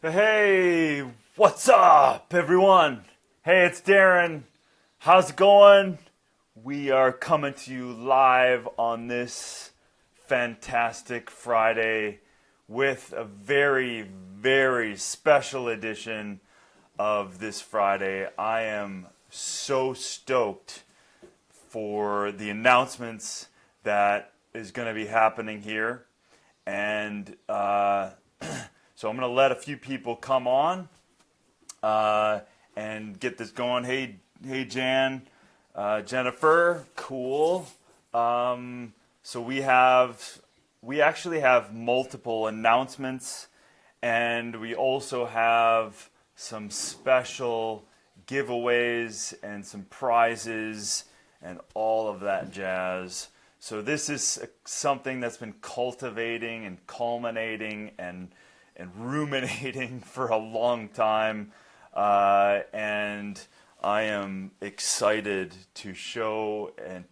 Hey, what's up, everyone? Hey, it's Darin. How's it going? We are coming to you live on this fantastic Friday with a very, very special edition of this Friday. I am so stoked for the announcements that is going to be happening here. And so I'm going to let a few people come on and get this going. Hey, Jan, Jennifer, cool. So we actually have multiple announcements, and we also have some special giveaways and some prizes and all of that jazz. So this is something that's been cultivating and culminating and ruminating for a long time, and I am excited to show and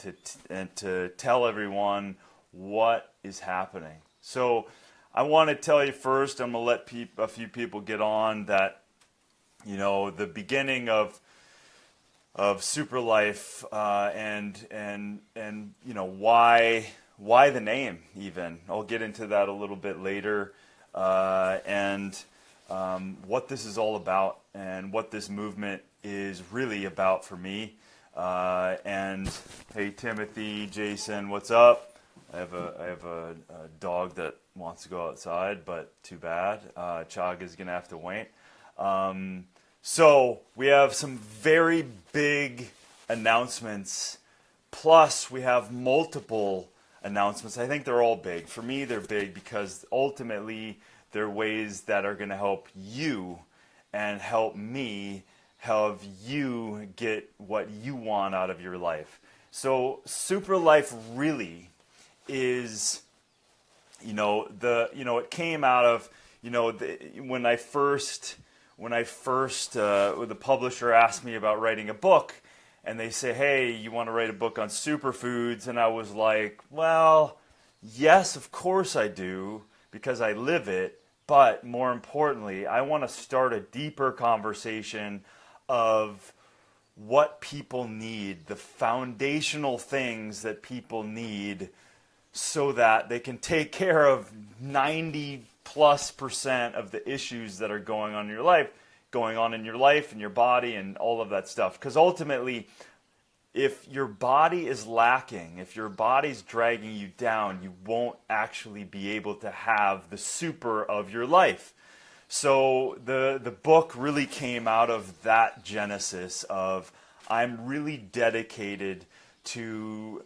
to tell everyone what is happening. So I want to tell you first, I'm going to let a few people get on that, the beginning of SuperLife and why the name even. I'll get into that a little bit later. And what this is all about and what this movement is really about for me. And hey, Timothy, Jason, what's up? I have a dog that wants to go outside, but too bad. Chaga's gonna have to wait. So we have some very big announcements. Plus, we have multiple announcements. I think they're all big. For me, they're big because ultimately they're ways that are going to help you and help me help you get what you want out of your life. So SuperLife really is, it came out of, when I first, the publisher asked me about writing a book. And they say, hey, you want to write a book on superfoods? And I was like, well, yes, of course I do, because I live it. But more importantly, I want to start a deeper conversation of what people need, the foundational things that people need so that they can take care of 90+% of the issues that are going on in your life and your body and all of that stuff. Because ultimately, if your body is lacking, if your body's dragging you down, you won't actually be able to have the super of your life. So the book really came out of that genesis of I'm really dedicated to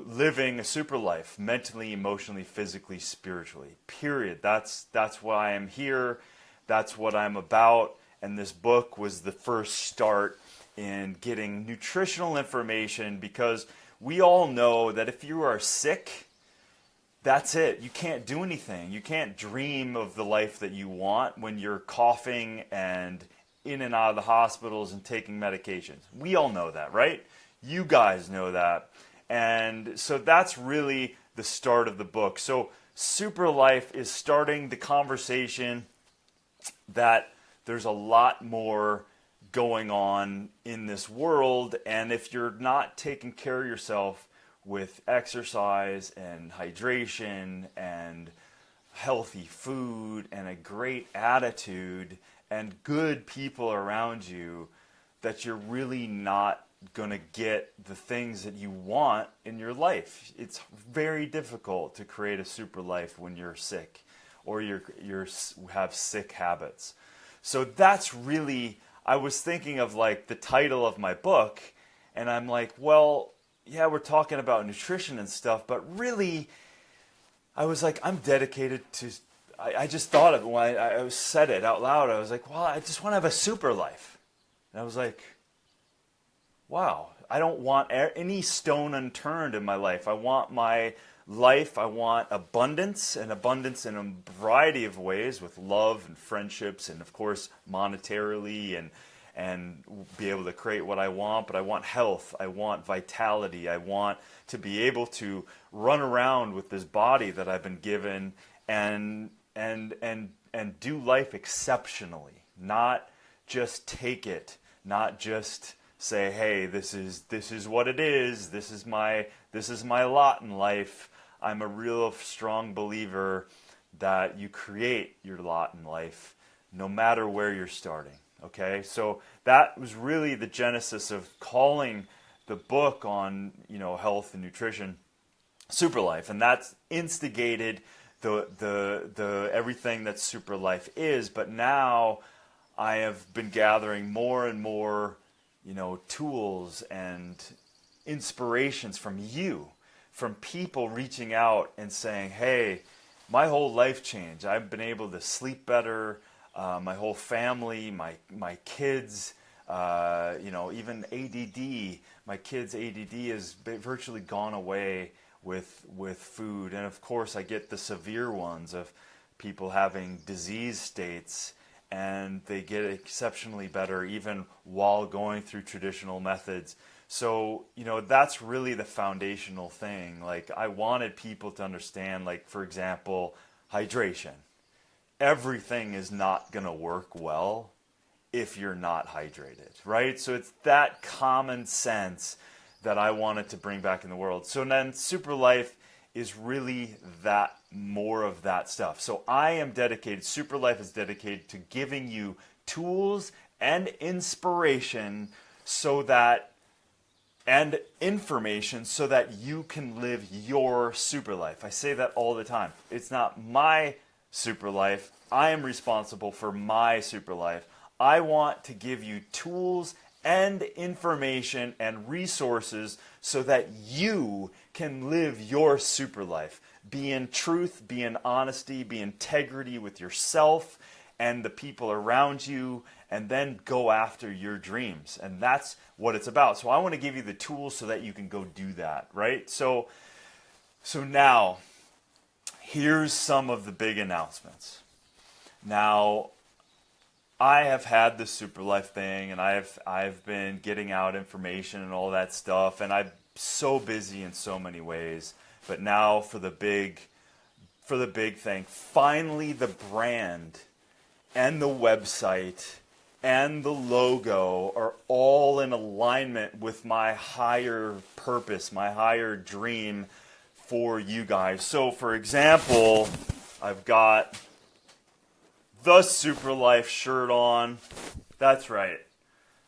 living a super life, mentally, emotionally, physically, spiritually, period. That's why I'm here. That's what I'm about, and this book was the first start in getting nutritional information, because we all know that if you are sick, that's it. You can't do anything. You can't dream of the life that you want when you're coughing and in and out of the hospitals and taking medications. We all know that, right? You guys know that. And so that's really the start of the book. So SuperLife is starting the conversation that there's a lot more going on in this world, and if you're not taking care of yourself with exercise and hydration and healthy food and a great attitude and good people around you, that you're really not going to get the things that you want in your life. It's very difficult to create a super life when you're sick or you have sick habits. So that's really, I was thinking of like the title of my book, and I'm like, well, yeah, we're talking about nutrition and stuff, but really, I was like, I'm dedicated to, I just thought of it when I said it out loud. I was like, well, I just want to have a super life. And I was like, wow, I don't want any stone unturned in my life. I want my life, I want abundance, and abundance in a variety of ways, with love and friendships and, of course, monetarily, and be able to create what I want. But I want health, I want vitality, I want to be able to run around with this body that I've been given and and do life exceptionally, not just take it, not just say, hey, this is what it is, this is my lot in life. I'm a real strong believer that you create your lot in life no matter where you're starting. Okay, so that was really the genesis of calling the book on, health and nutrition SuperLife, and that's instigated the everything that SuperLife is. But now I have been gathering more and more, tools and inspirations from you, from people reaching out and saying, hey, my whole life changed. I've been able to sleep better. My whole family, my kids, even ADD. My kids' ADD has virtually gone away with food. And of course, I get the severe ones of people having disease states, and they get exceptionally better even while going through traditional methods. So, that's really the foundational thing. Like, I wanted people to understand, like, for example, hydration. Everything is not going to work well if you're not hydrated, right? So it's that common sense that I wanted to bring back in the world. So then SuperLife is really that, more of that stuff. So I am dedicated, SuperLife is dedicated to giving you tools and inspiration and information so that you can live your super life. I say that all the time. It's not my super life. I am responsible for my super life. I want to give you tools and information and resources so that you can live your super life. Be in truth, be in honesty, be in integrity with yourself and the people around you, and then go after your dreams. And that's what it's about. So I want to give you the tools so that you can go do that, right? So now, here's some of the big announcements. Now, I have had the SuperLife thing, and I've been getting out information and all that stuff, and I'm so busy in so many ways. But now for the big thing, finally the brand and the website and the logo are all in alignment with my higher purpose, my higher dream for you guys. So for example, I've got the SuperLife shirt on. That's right.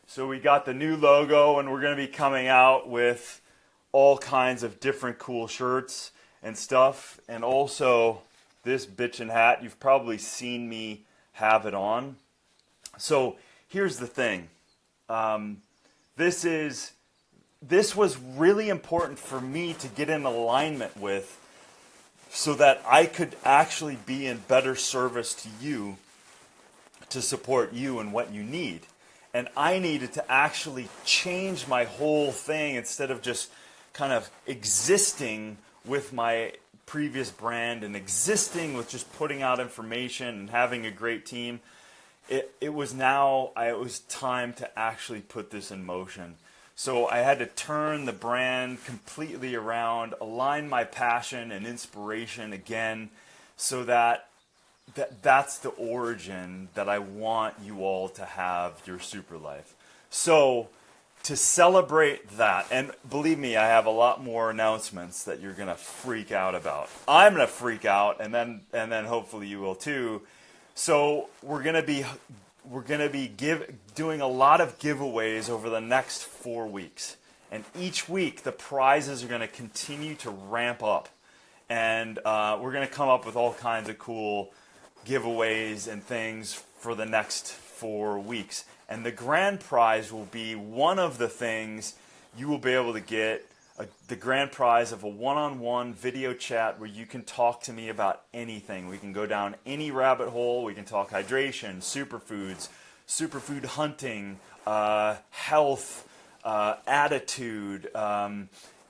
So we got the new logo, and we're going to be coming out with all kinds of different cool shirts and stuff. And also this bitchin' hat, you've probably seen me have it on. So here's the thing. This was really important for me to get in alignment with, so that I could actually be in better service to you, to support you and what you need. And I needed to actually change my whole thing instead of just kind of existing with my previous brand and existing with just putting out information and having a great team. It was time to actually put this in motion. So I had to turn the brand completely around, align my passion and inspiration again, so that's the origin that I want you all to have your super life. So to celebrate that, and believe me, I have a lot more announcements that you're gonna freak out about. I'm gonna freak out, and then hopefully you will too. So we're gonna be doing a lot of giveaways over the next 4 weeks, and each week the prizes are gonna continue to ramp up, and we're gonna come up with all kinds of cool giveaways and things for the next 4 weeks. And the grand prize will be one of the things you will be able to get, the grand prize of a one-on-one video chat where you can talk to me about anything. We can go down any rabbit hole. We can talk hydration, superfoods, superfood hunting, health, attitude,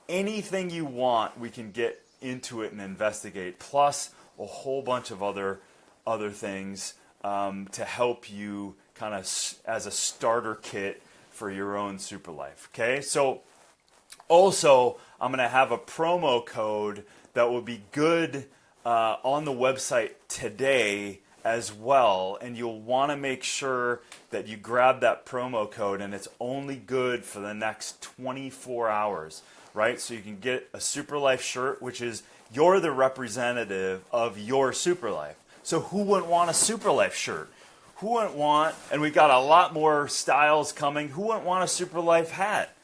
anything you want, we can get into it and investigate, plus a whole bunch of other things to help you kind of as a starter kit for your own super life. Okay, so also I'm going to have a promo code that will be good on the website today as well, and you'll want to make sure that you grab that promo code, and it's only good for the next 24 hours, right? So you can get a SuperLife shirt, which is you're the representative of your SuperLife. So who wouldn't want a SuperLife shirt? Who wouldn't want, and we got a lot more styles coming, who wouldn't want a SuperLife hat?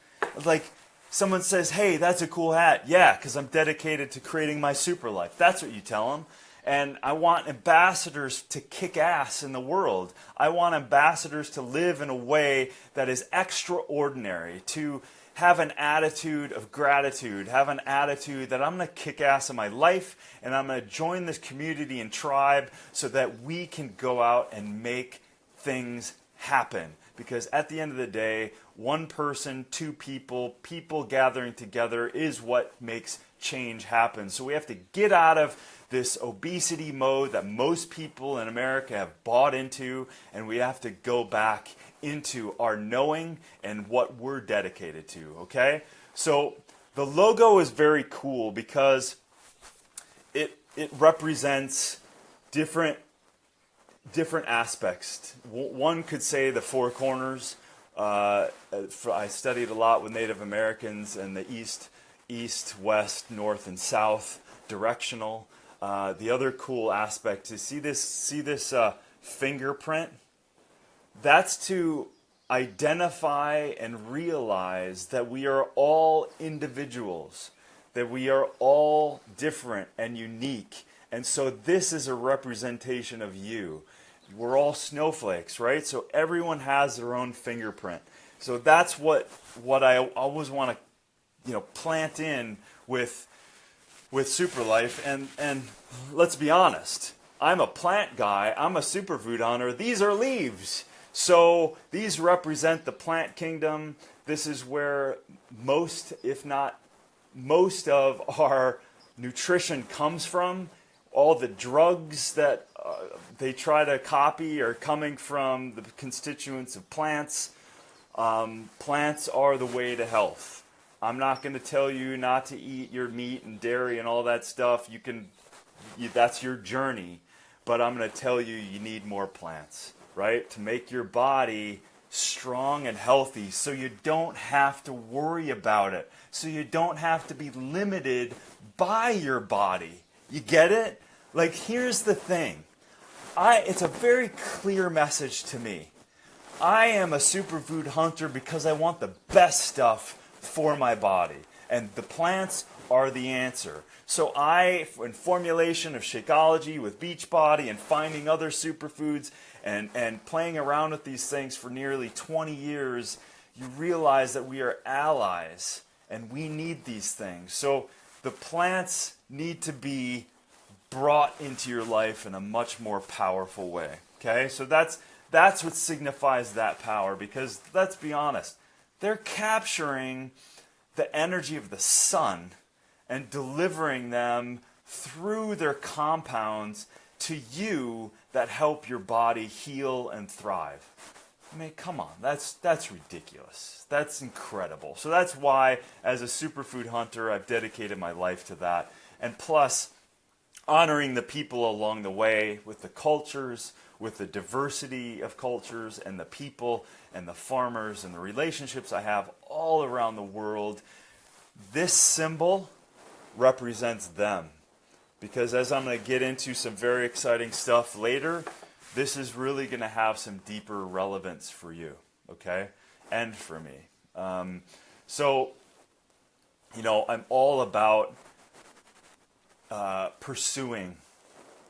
Like, someone says, hey, that's a cool hat. Yeah, because I'm dedicated to creating my SuperLife. That's what you tell them. And I want ambassadors to kick ass in the world. I want ambassadors to live in a way that is extraordinary, to have an attitude of gratitude, have an attitude that I'm going to kick ass in my life, and I'm going to join this community and tribe so that we can go out and make things happen. Because at the end of the day, one person, two people, people gathering together is what makes change happen. So we have to get out of this obesity mode that most people in America have bought into, and we have to go back into our knowing and what we're dedicated to, okay? So the logo is very cool because it represents different aspects. One could say the four corners. I studied a lot with Native Americans and the east, west, north, and south, directional. The other cool aspect is see this fingerprint. That's to identify and realize that we are all individuals, that we are all different and unique. And so this is a representation of you. We're all snowflakes, right? So everyone has their own fingerprint. So that's what I always want to, plant in with SuperLife. And let's be honest, I'm a plant guy. I'm a superfood hunter. These are leaves. So these represent the plant kingdom. This is where most, if not most, of our nutrition comes from. All the drugs that they try to copy are coming from the constituents of plants. Plants are the way to health. I'm not going to tell you not to eat your meat and dairy and all that stuff. That's your journey. But I'm going to tell you need more plants, right? To make your body strong and healthy so you don't have to worry about it. So you don't have to be limited by your body. You get it? Like, here's the thing. It's a very clear message to me. I am a superfood hunter because I want the best stuff for my body. And the plants are the answer. So in formulation of Shakeology with Beachbody and finding other superfoods and playing around with these things for nearly 20 years, you realize that we are allies and we need these things. So the plants need to be brought into your life in a much more powerful way. Okay? So that's what signifies that power, because let's be honest, they're capturing the energy of the sun and delivering them through their compounds to you that help your body heal and thrive. I mean, come on, that's ridiculous. That's incredible. So that's why, as a superfood hunter, I've dedicated my life to that. And plus, honoring the people along the way with the cultures, with the diversity of cultures and the people and the farmers and the relationships I have all around the world. This symbol represents them. Because as I'm going to get into some very exciting stuff later, this is really going to have some deeper relevance for you, okay? And for me. So, I'm all about pursuing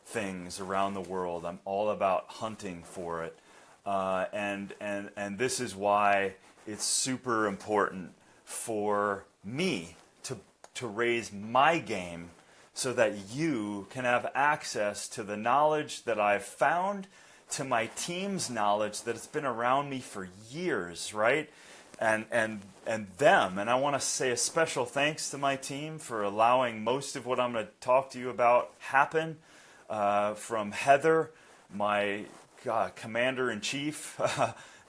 things around the world. I'm all about hunting for it. And this is why it's super important for me to raise my game so that you can have access to the knowledge that I've found, to my team's knowledge that has been around me for years, right? And them. And I want to say a special thanks to my team for allowing most of what I'm going to talk to you about happen. From Heather, my commander-in-chief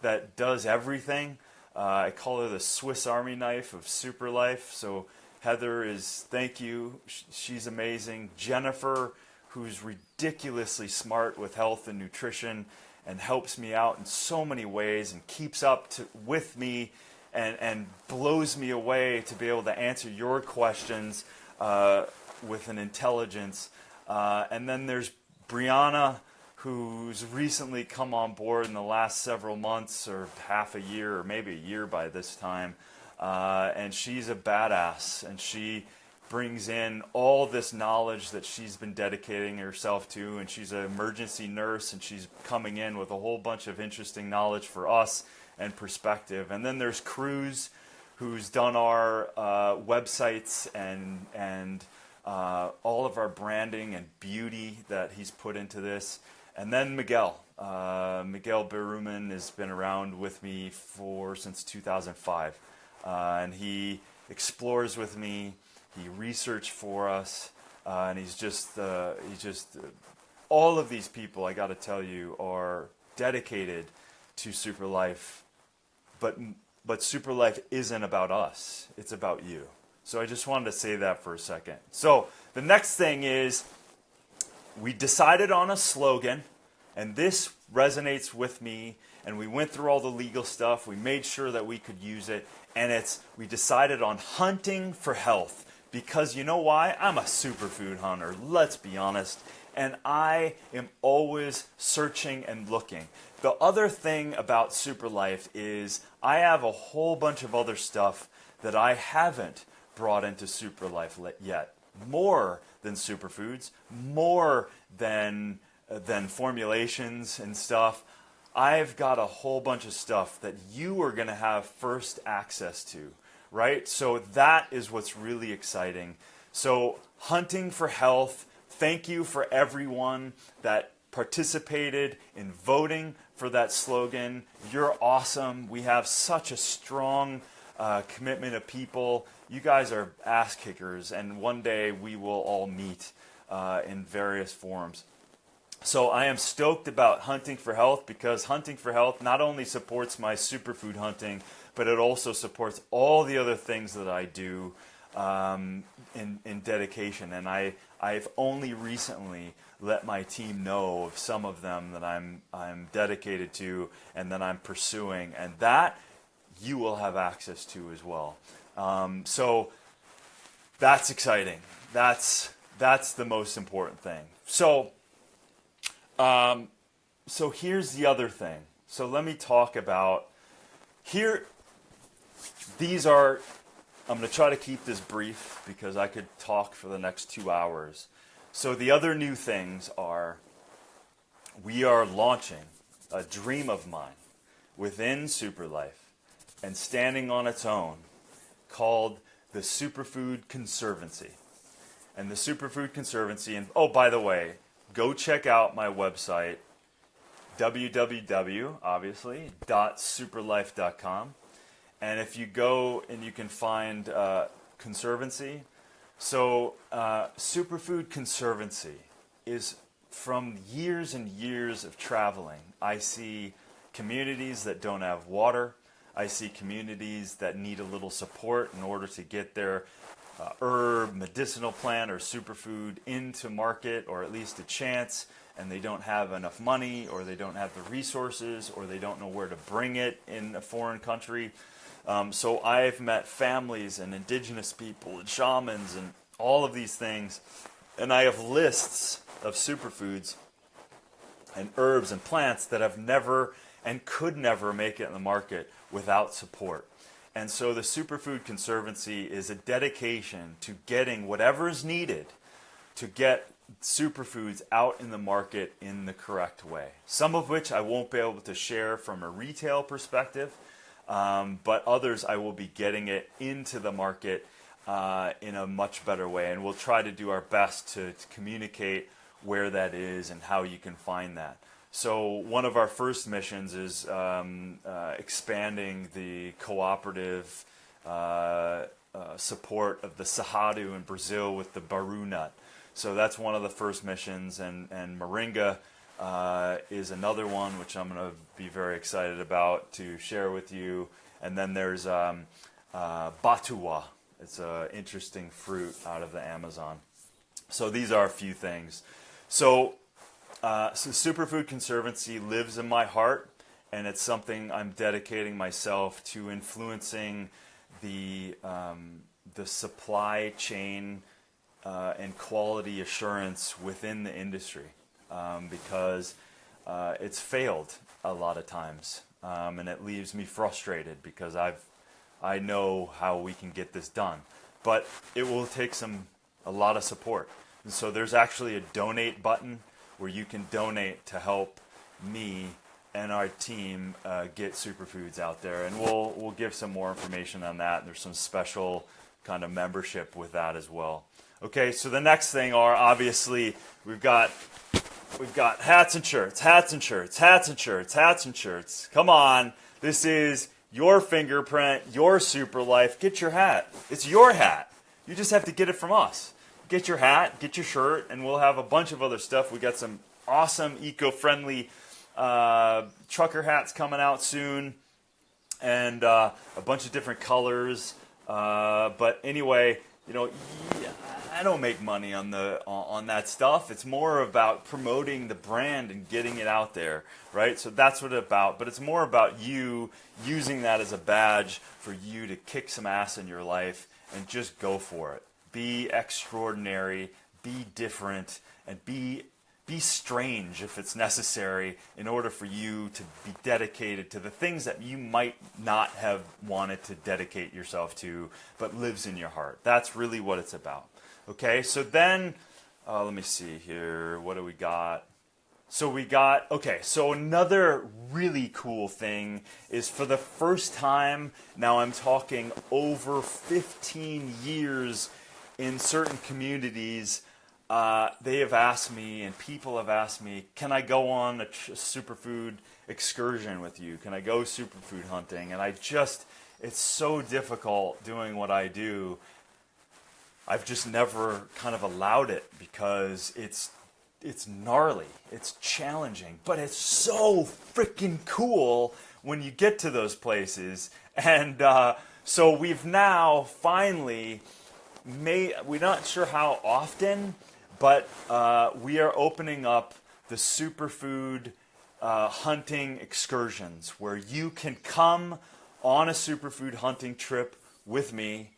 that does everything. I call her the Swiss Army knife of SuperLife. So Heather thank you. She's amazing. Jennifer, who's ridiculously smart with health and nutrition and helps me out in so many ways and keeps up with me and blows me away to be able to answer your questions with an intelligence. And then there's Brianna, who's recently come on board in the last several months or half a year or maybe a year by this time. And she's a badass, and she brings in all this knowledge that she's been dedicating herself to, and she's an emergency nurse, and she's coming in with a whole bunch of interesting knowledge for us and perspective. And then there's Cruz, who's done our websites and all of our branding and beauty that he's put into this. And then Miguel Berumen has been around with me since 2005, and he explores with me. He researched for us, and he's just all of these people, I got to tell you, are dedicated to SuperLife, but SuperLife isn't about us, it's about you. So I just wanted to say that for a second. So the next thing is, we decided on a slogan, and this resonates with me, and we went through all the legal stuff, we made sure that we could use it, and we decided on hunting for health. Because you know why? I'm a superfood hunter, let's be honest, and I am always searching and looking. The other thing about SuperLife is I have a whole bunch of other stuff that I haven't brought into SuperLife yet. More than superfoods, more than formulations and stuff. I've got a whole bunch of stuff that you are going to have first access to. Right? So that is what's really exciting. So hunting for health, thank you for everyone that participated in voting for that slogan. You're awesome. We have such a strong commitment of people. You guys are ass kickers, and one day we will all meet in various forms. So I am stoked about hunting for health, because hunting for health not only supports my superfood hunting, but it also supports all the other things that I do in dedication. And I've only recently let my team know of some of them that I'm dedicated to and that I'm pursuing, and that you will have access to as well. So that's exciting. That's the most important thing. So here's the other thing. So let me talk about here. I'm going to try to keep this brief because I could talk for the next 2 hours. So the other new things are, we are launching a dream of mine within SuperLife and standing on its own, called the Superfood Conservancy. And the Superfood Conservancy, and oh, by the way, go check out my website, www.superlife.com. And if you go and you can find Conservancy, so Superfood Conservancy is from years and years of traveling. I see communities that don't have water. I see communities that need a little support in order to get their herb, medicinal plant, or superfood into market, or at least a chance, and they don't have enough money, or they don't have the resources, or they don't know where to bring it in a foreign country. So I've met families and indigenous people and shamans and all of these things, and I have lists of superfoods and herbs and plants that have never and could never make it in the market without support. And so the Superfood Conservancy is a dedication to getting whatever is needed to get superfoods out in the market in the correct way. Some of which I won't be able to share from a retail perspective, but others I will be getting it into the market in a much better way. And we'll try to do our best to communicate where that is and how you can find that. So one of our first missions is expanding the cooperative support of the Cerrado in Brazil with the baru nut. So that's one of the first missions, and moringa is another one, which I'm going to be very excited about to share with you. And then there's batua. It's an interesting fruit out of the Amazon. So these are a few things. So So Superfood Conservancy lives in my heart, and it's something I'm dedicating myself to influencing the supply chain and quality assurance within the industry, because it's failed a lot of times, and it leaves me frustrated because I know how we can get this done, but it will take a lot of support. And so there's actually a donate button where you can donate to help me and our team get superfoods out there, and we'll give some more information on that. There's some special kind of membership with that as well. Okay, so the next thing are, obviously, we've got hats and shirts, hats and shirts, hats and shirts, hats and shirts. Come on, this is your fingerprint, your SuperLife. Get your hat. It's your hat. You just have to get it from us. Get your hat, get your shirt, and we'll have a bunch of other stuff. We got some awesome eco-friendly trucker hats coming out soon, and a bunch of different colors. But anyway, I don't make money on that stuff. It's more about promoting the brand and getting it out there, right? So that's what it's about. But it's more about you using that as a badge for you to kick some ass in your life and just go for it. Be extraordinary, be different, and be strange if it's necessary in order for you to be dedicated to the things that you might not have wanted to dedicate yourself to, but lives in your heart. That's really what it's about. Okay, so then, let me see here. What do we got? So so another really cool thing is, for the first time, now I'm talking over 15 years, in certain communities, they have asked me, and people have asked me, can I go on a superfood excursion with you? Can I go superfood hunting? And it's so difficult doing what I do. I've just never kind of allowed it because it's gnarly, it's challenging, but it's so freaking cool when you get to those places. And so we've now finally we're not sure how often, but we are opening up the superfood hunting excursions, where you can come on a superfood hunting trip with me,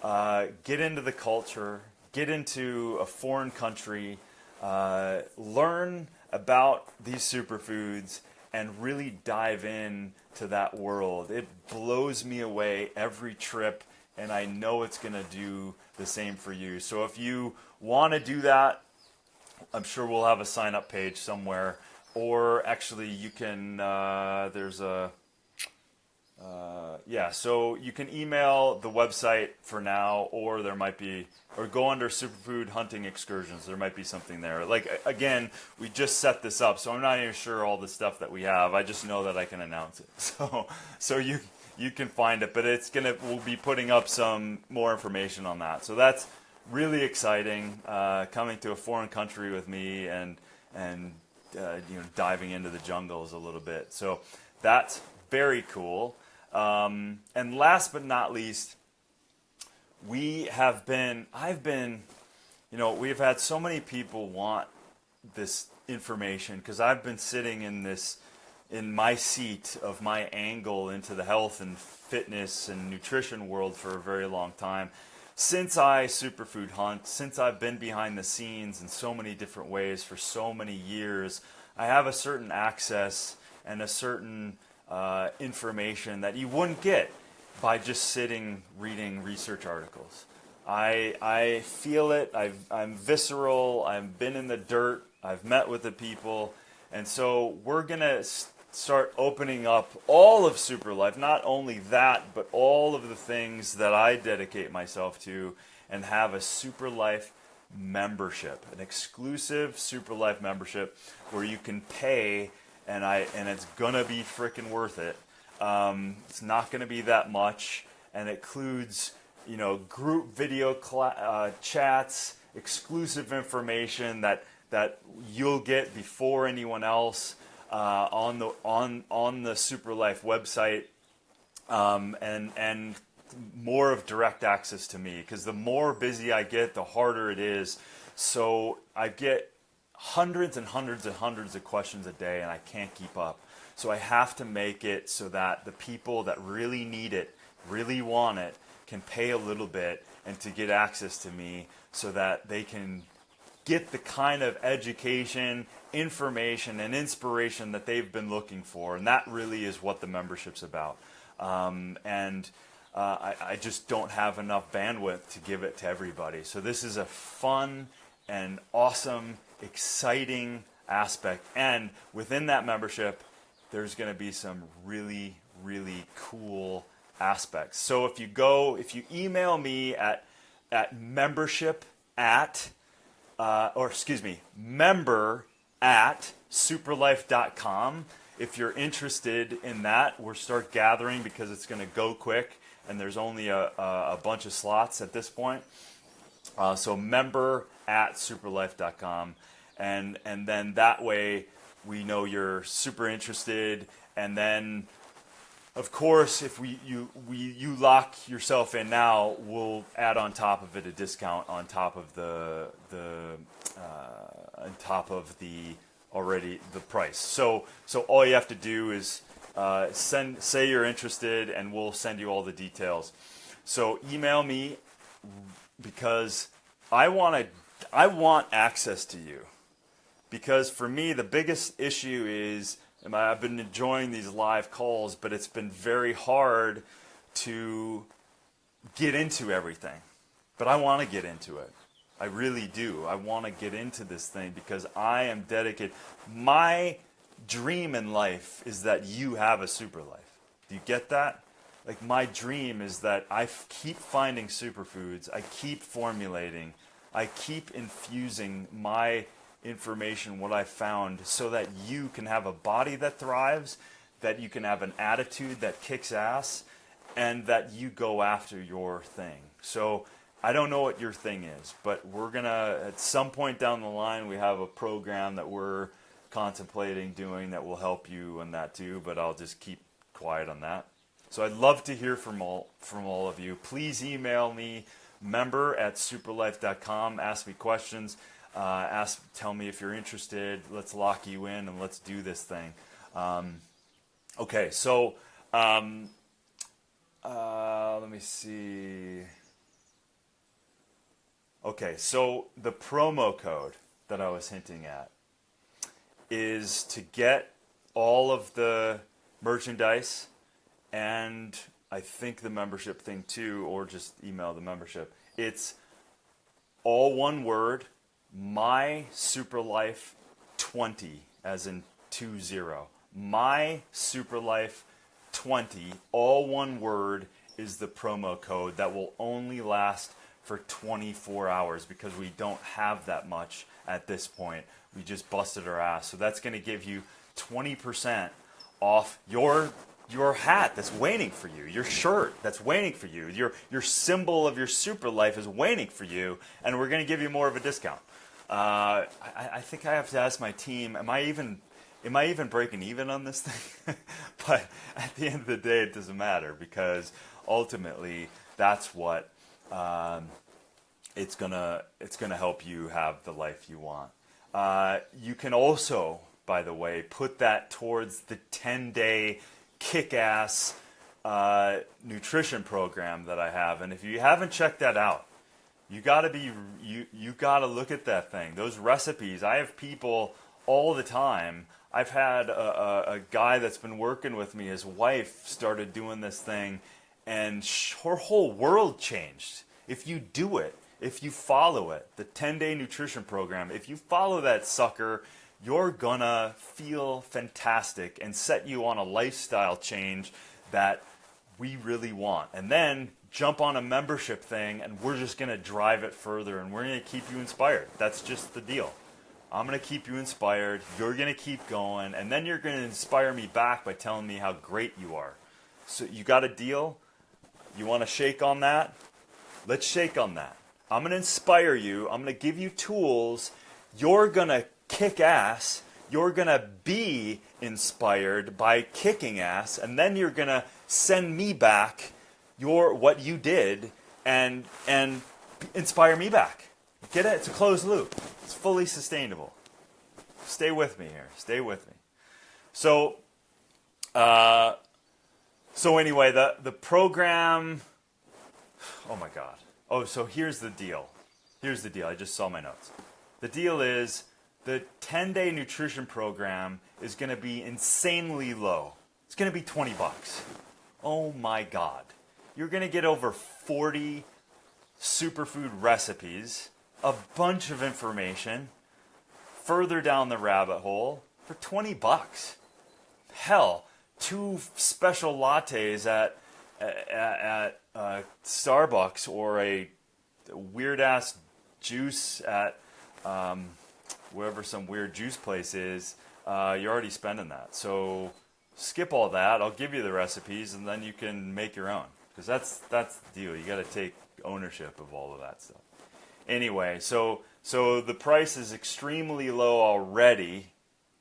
get into the culture, get into a foreign country, learn about these superfoods, and really dive in to that world. It blows me away every trip, and I know it's going to do the same for you. So if you want to do that, I'm sure we'll have a sign-up page somewhere. Or actually, you can, so you can email the website for now, or or go under Superfood Hunting Excursions. There might be something there. Like, again, we just set this up, so I'm not even sure all the stuff that we have. I just know that I can announce it. So you can find it, but we'll be putting up some more information on that. So that's really exciting, coming to a foreign country with me and diving into the jungles a little bit. So that's very cool. And last but not least, we've had so many people want this information, because I've been sitting in my seat of my angle into the health and fitness and nutrition world for a very long time. Since I superfood hunt, since I've been behind the scenes in so many different ways for so many years, I have a certain access and a certain information that you wouldn't get by just sitting reading research articles. I feel it. I'm visceral. I've been in the dirt. I've met with the people. And so we're going to start opening up all of SuperLife, not only that, but all of the things that I dedicate myself to, and have a SuperLife membership, an exclusive SuperLife membership where you can pay, and it's gonna be freaking worth it. It's not gonna be that much, and it includes group video chats, exclusive information that you'll get before anyone else. On the SuperLife website, and more of direct access to me, because the more busy I get, the harder it is. So I get hundreds and hundreds and hundreds of questions a day, and I can't keep up. So I have to make it so that the people that really need it, really want it, can pay a little bit and to get access to me so that they can get the kind of education, information, and inspiration that they've been looking for. And that really is what the membership's about. I just don't have enough bandwidth to give it to everybody. So this is a fun and awesome, exciting aspect. And within that membership, there's going to be some really, really cool aspects. So if you email me at member at superlife.com, if you're interested in that, we'll start gathering because it's going to go quick and there's only a bunch of slots at this point. So member at superlife.com, and then that way we know you're super interested. And then, of course, if you lock yourself in now, we'll add on top of it a discount on top of the already the price. So all you have to do is say you're interested, and we'll send you all the details. So email me because I want access to you. Because for me, the biggest issue is, I've been enjoying these live calls, but it's been very hard to get into everything. But I want to get into it. I really do. I want to get into this thing because I am dedicated. My dream in life is that you have a super life. Do you get that? Like, my dream is that I keep finding superfoods. I keep formulating. I keep infusing my information, what I found, so that you can have a body that thrives, that you can have an attitude that kicks ass, and that you go after your thing. So I don't know what your thing is, but we're gonna, at some point down the line, we have a program that we're contemplating doing that will help you and that too, but I'll just keep quiet on that. So I'd love to hear from all of you. Please email me, member at superlife.com, ask me questions. Tell me if you're interested. Let's lock you in and let's do this thing. Okay, so let me see. Okay, so the promo code that I was hinting at is to get all of the merchandise and I think the membership thing too, or just email the membership. It's all one word. My SuperLife 20, as in 20. My SuperLife 20, all one word, is the promo code that will only last for 24 hours because we don't have that much at this point. We just busted our ass. So that's going to give you 20% off your hat that's waiting for you, your shirt that's waiting for you, your symbol of your super life is waiting for you, and we're going to give you more of a discount. I think I have to ask my team, am I even breaking even on this thing? But at the end of the day, it doesn't matter because ultimately that's what it's gonna help you have the life you want. You can also, by the way, put that towards the 10-day kick-ass nutrition program that I have, and if you haven't checked that out, you gotta look at that thing. Those recipes, I have people all the time. I've had a guy that's been working with me. His wife started doing this thing, and her whole world changed. If you do it, if you follow it, the 10-day nutrition program, if you follow that sucker, you're gonna feel fantastic and set you on a lifestyle change that we really want. And then jump on a membership thing, and we're just gonna drive it further, and we're gonna keep you inspired. That's just the deal. I'm gonna keep you inspired, you're gonna keep going, and then you're gonna inspire me back by telling me how great you are. So you got a deal? You wanna shake on that? Let's shake on that. I'm gonna inspire you, I'm gonna give you tools, you're gonna kick ass, you're gonna be inspired by kicking ass, and then you're gonna send me back what you did and inspire me back. Get it? It's a closed loop. It's fully sustainable. stay with me here. Stay with me. So, anyway, the program. Oh my God. Oh, so here's the deal. Here's the deal. I just saw my notes. The deal is the 10-day nutrition program is going to be insanely low. It's going to be $20. Oh my God. You're going to get over 40 superfood recipes, a bunch of information, further down the rabbit hole for $20. Hell, 2 special lattes at Starbucks, or a weird ass juice at wherever some weird juice place is, you're already spending that. So skip all that. I'll give you the recipes, and then you can make your own, because that's the deal. You got to take ownership of all of that stuff. Anyway, so the price is extremely low already,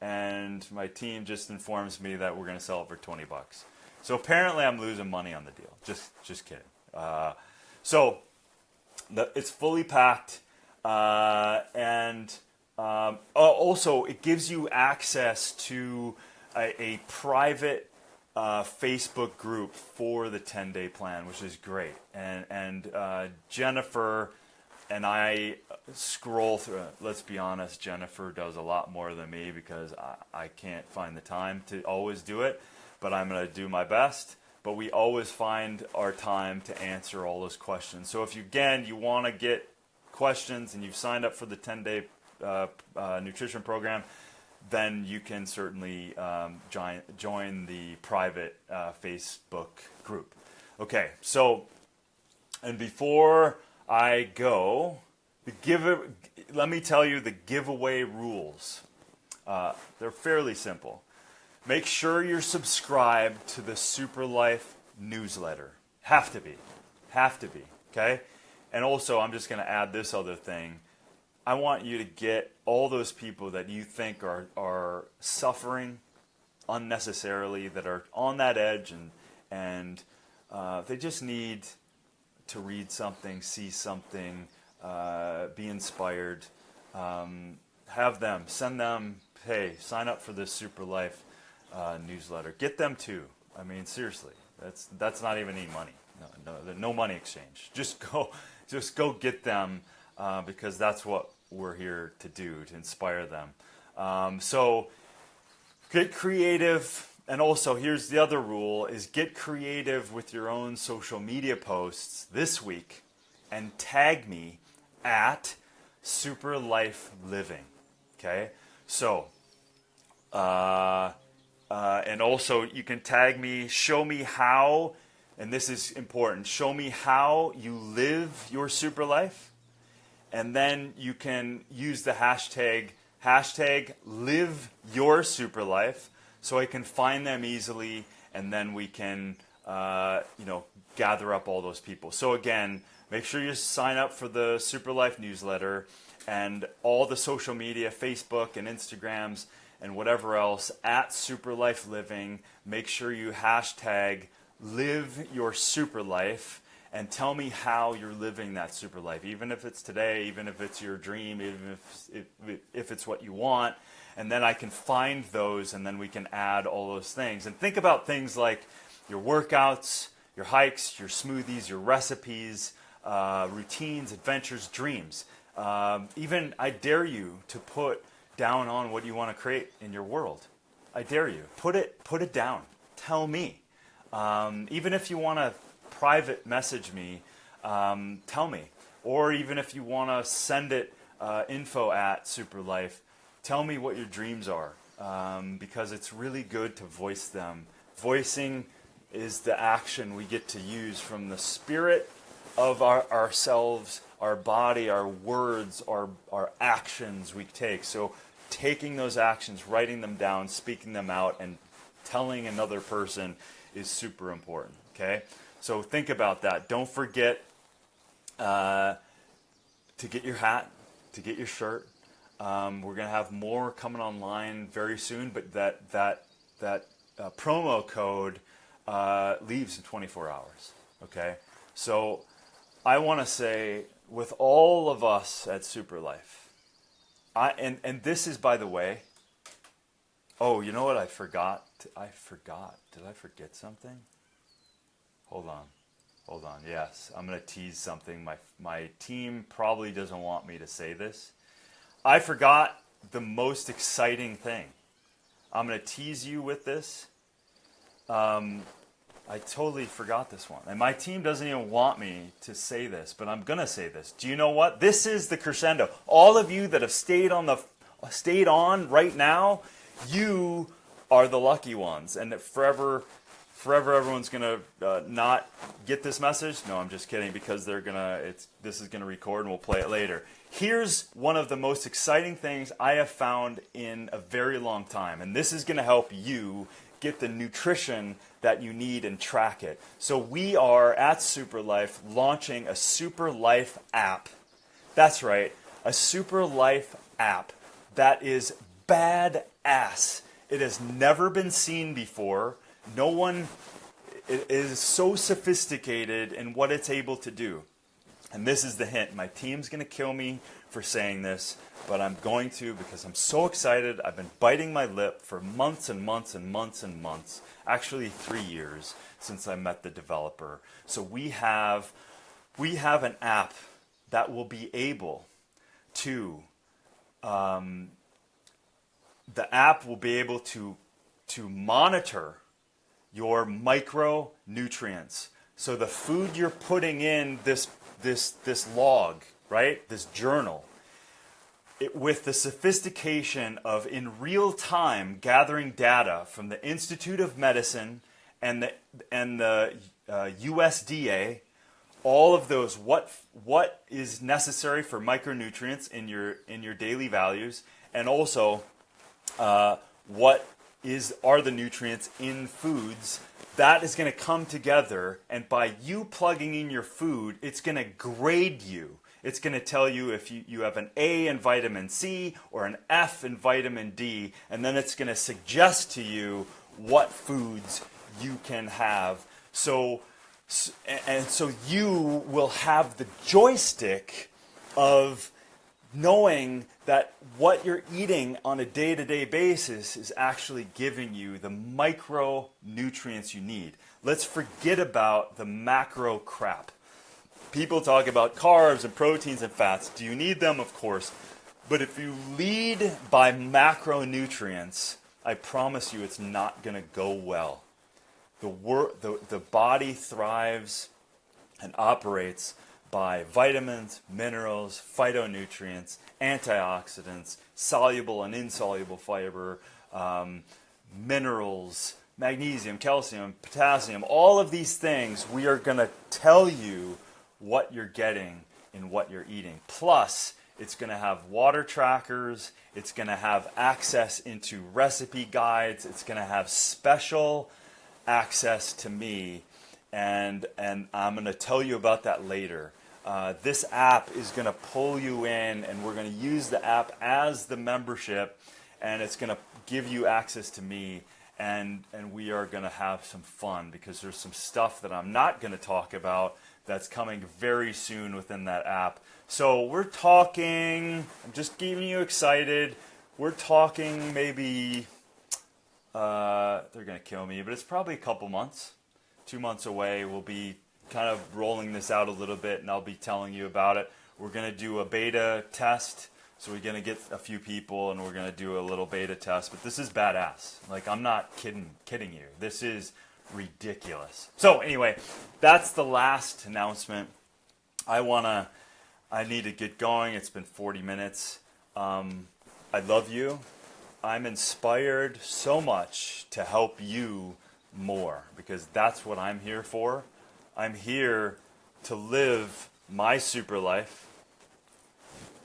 and my team just informs me that we're going to sell it for $20. So apparently I'm losing money on the deal. Just kidding. It's fully packed, and also it gives you access to a private Facebook group for the 10-day plan, which is great. And Jennifer and I scroll through. Let's be honest, Jennifer does a lot more than me, because I can't find the time to always do it, but I'm going to do my best. But we always find our time to answer all those questions. So if you want to get questions and you've signed up for the 10-day nutrition program, then you can certainly join the private Facebook group. Okay, so, and before I go, let me tell you the giveaway rules. They're fairly simple. Make sure you're subscribed to the SuperLife newsletter. Have to be, okay? And also, I'm just going to add this other thing. I want you to get all those people that you think are suffering unnecessarily, that are on that edge, and they just need to read something, see something, be inspired. Have them, send them, hey, sign up for this SuperLife newsletter. Get them too. I mean, seriously, that's not even any money. No money exchange. Just go get them, because that's what we're here to do, to inspire them. So get creative. And also, here's the other rule, is get creative with your own social media posts this week and tag me at SuperLife Living. Okay? So, and also you can tag me, show me how, and this is important, show me how you live your super life, and then you can use the hashtag live your super life, so I can find them easily, and then we can gather up all those people. So again, make sure you sign up for the SuperLife newsletter, and all the social media, Facebook and Instagrams and whatever else, at SuperLife Living. Make sure you hashtag live your super life, and tell me how you're living that super life, even if it's today, even if it's your dream, even if it's what you want. And then I can find those, and then we can add all those things. And think about things like your workouts, your hikes, your smoothies, your recipes, routines, adventures, dreams. Even I dare you to put down on what you want to create in your world. I dare you. Put it down. Tell me. Even if you want to private message me, tell me. Or even if you want to send it info@SuperLife, tell me what your dreams are, because it's really good to voice them. Voicing is the action we get to use from the spirit of ourselves, our body, our words, our actions we take. So taking those actions, writing them down, speaking them out, and telling another person is super important, okay? So think about that. Don't forget to get your hat, to get your shirt. We're going to have more coming online very soon, but that promo code leaves in 24 hours, okay? So I want to say, with all of us at SuperLife, and this is, by the way, Oh, you know what I forgot? I forgot. Did I forget something? Hold on. Hold on. Yes, I'm going to tease something. My team probably doesn't want me to say this. I forgot the most exciting thing. I'm going to tease you with this. I totally forgot this one. And my team doesn't even want me to say this, but I'm going to say this. Do you know what? This is the crescendo. All of you that have stayed on right now, you are the lucky ones. And forever everyone's going to not get this message. No, I'm just kidding, because this is going to record and we'll play it later. Here's one of the most exciting things I have found in a very long time. And this is going to help you get the nutrition that you need and track it. So we are at SuperLife launching a SuperLife app. That's right, a SuperLife app that is badass. It has never been seen before. No one is so sophisticated in what it's able to do. And this is the hint. My team's going to kill me for saying this, but I'm going to, because I'm so excited. I've been biting my lip for months and months and months and months. Actually 3 years since I met the developer. So we have an app that will be able to the app will be able to monitor your micronutrients. So the food you're putting in this log, right? This journal, with the sophistication of in real time gathering data from the Institute of Medicine and the USDA, all of those what is necessary for micronutrients in your daily values, and also what are the nutrients in foods. That is going to come together, and by you plugging in your food, it's going to grade you. It's going to tell you if you have an A in vitamin C or an F in vitamin D, and then it's going to suggest to you what foods you can have. So you will have the joystick of knowing that what you're eating on a day-to-day basis is actually giving you the micronutrients you need. Let's forget about the macro crap. People talk about carbs and proteins and fats. Do you need them? Of course. But if you lead by macronutrients, I promise you it's not going to go well. The body thrives and operates by vitamins, minerals, phytonutrients, antioxidants, soluble and insoluble fiber, minerals, magnesium, calcium, potassium. All of these things, we are going to tell you what you're getting in what you're eating. Plus, it's going to have water trackers. It's going to have access into recipe guides. It's going to have special access to me, and I'm going to tell you about that later. This app is going to pull you in, and we're going to use the app as the membership, and it's going to give you access to me, and we are going to have some fun, because there's some stuff that I'm not going to talk about that's coming very soon within that app. So we're talking, I'm just getting you excited, we're talking maybe, they're going to kill me, but it's probably a couple months, 2 months away. We'll be kind of rolling this out a little bit, and I'll be telling you about it. We're going to do a beta test, so we're going to get a few people, and we're going to do a little beta test. But this is badass. Like, I'm not kidding you. This is ridiculous. So anyway, that's the last announcement. I need to get going. It's been 40 minutes. I love you. I'm inspired so much to help you more, because that's what I'm here for. I'm here to live my super life,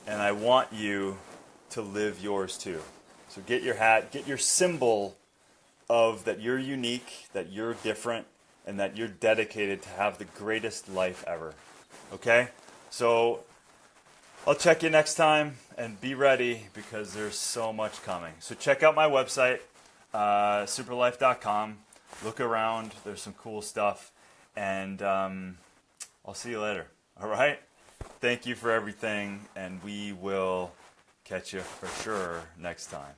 and I want you to live yours too. So get your hat, get your symbol of that you're unique, that you're different, and that you're dedicated to have the greatest life ever. Okay? So I'll check you next time, and be ready, because there's so much coming. So check out my website, superlife.com. Look around. There's some cool stuff. And I'll see you later. All right? Thank you for everything, and we will catch you for sure next time.